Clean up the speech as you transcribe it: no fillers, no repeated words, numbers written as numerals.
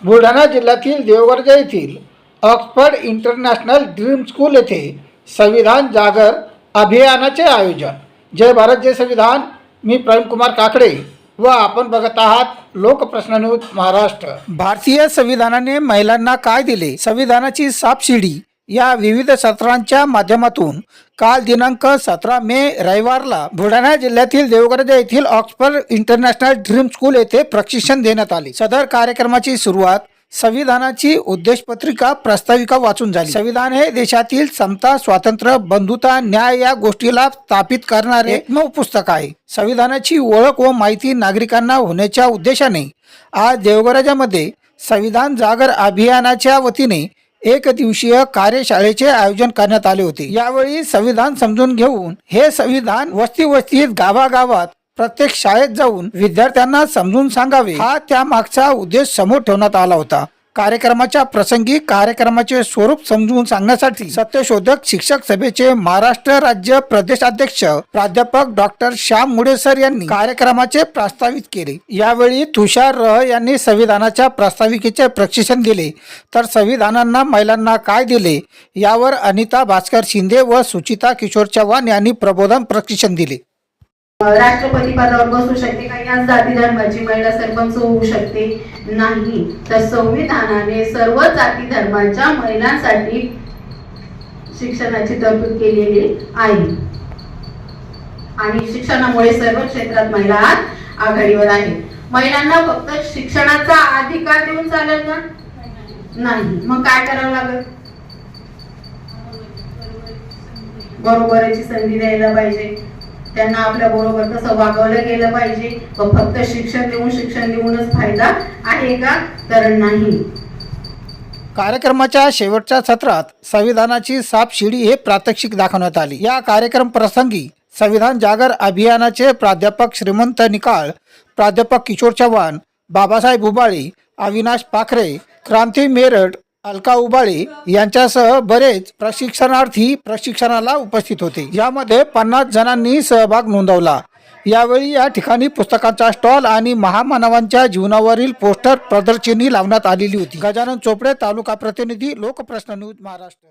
बुलढाणा जिल्ह्यातील देवगर्जा येथील Oxford international dream school येथे संविधान जागर अभियानाचे आयोजन। जय भारत जय संविधान। मी प्रवीणकुमार काकडे व आपण बघत आहात लोकप्रश्न न्यूज महाराष्ट्र। भारतीय संविधानाने महिलांना काय दिले, संविधानाची सापशिडी या विविध सत्रांच्या माध्यमातून काल दिनांक 17 मे रविवारला बुलढाणा जिल्ह्यातील देवगर्जा येथील ऑक्सफर्ड इंटरनॅशनल ड्रीम स्कूल येथे प्रशिक्षण देण्यात आले। सदर कार्यक्रमाची सुरुवात संविधानाची उद्देशपत्रिका प्रास्ताविका वाचून झाली। संविधान हे देशातील समता, स्वातंत्र्य, बंधुता, न्याय या गोष्टीला स्थापित करणारे एकमेव पुस्तक आहे। संविधानाची ओळख व माहिती नागरिकांना होण्याच्या उद्देशाने आज देवगर्जामध्ये संविधान जागर अभियानाच्या वतीने एक दिवसीय कार्यशाळेचे आयोजन करण्यात आले होते। यावेळी संविधान समजून घेऊन हे संविधान वस्तीत गावागावात प्रत्येक शाळेत जाऊन विद्यार्थ्यांना समजून सांगावे हा त्या मागचा उद्देश समोर ठेवण्यात आला होता। कार्यक्रमाच्या प्रसंगी कार्यक्रमाचे स्वरूप समजून सांगण्यासाठी सत्यशोधक शिक्षक सभेचे महाराष्ट्र राज्य प्रदेशाध्यक्ष प्राध्यापक डॉक्टर श्याम मुडे सर यांनी कार्यक्रमाचे प्रास्ताविक केले। यावेळी तुषार रह यांनी संविधानाच्या प्रास्ताविकेचे प्रशिक्षण दिले, तर संविधानांना महिलांना काय दिले यावर अनिता भास्कर शिंदे व सुचिता किशोर चव्हाण यांनी प्रबोधन प्रशिक्षण दिले। राष्ट्रपती पदावर बसू शकते का, या जाती धर्माची महिला सरपंच होऊ शकते नाही, तर संविधानाने सर्व जाती धर्माच्या महिलांसाठी शिक्षणाची तरतूद केलेली आहे आणि शिक्षणामुळे सर्व क्षेत्रात महिला आज आघाडीवर आहे। महिलांना फक्त शिक्षणाचा अधिकार देऊन चालेल का? नाही, मग काय करावं लागेल? बरोबरची संधी द्यायला पाहिजे, त्यांना आपल्या बरोबर कसं वागवलं गेलं पाहिजे। फक्त शिक्षण देऊनच फायदा आहे का? तर नाही। कार्यक्रमाच्या शेवटच्या सत्रात संविधानाची सापशिडी हे प्रात्यक्षिक दाखवण्यात आली। या कार्यक्रम प्रसंगी संविधान जागर अभियानाचे प्राध्यापक श्रीमंत निकाळ, प्राध्यापक किशोर चव्हाण, बाबासाहेब उबाळे, अविनाश पाखरे, क्रांती मेरठ, अलका उबाळे यांच्यासह बरेच प्रशिक्षणार्थी प्रशिक्षणाला उपस्थित होते। यामध्ये 50 जणांनी सहभाग नोंदवला। यावेळी या ठिकाणी पुस्तकांचा स्टॉल आणि महामानवांच्या जीवनावरील पोस्टर प्रदर्शनी लावण्यात आलेली होती। गजानन चोपडे, तालुका प्रतिनिधी, लोकप्रश्न न्यूज महाराष्ट्र।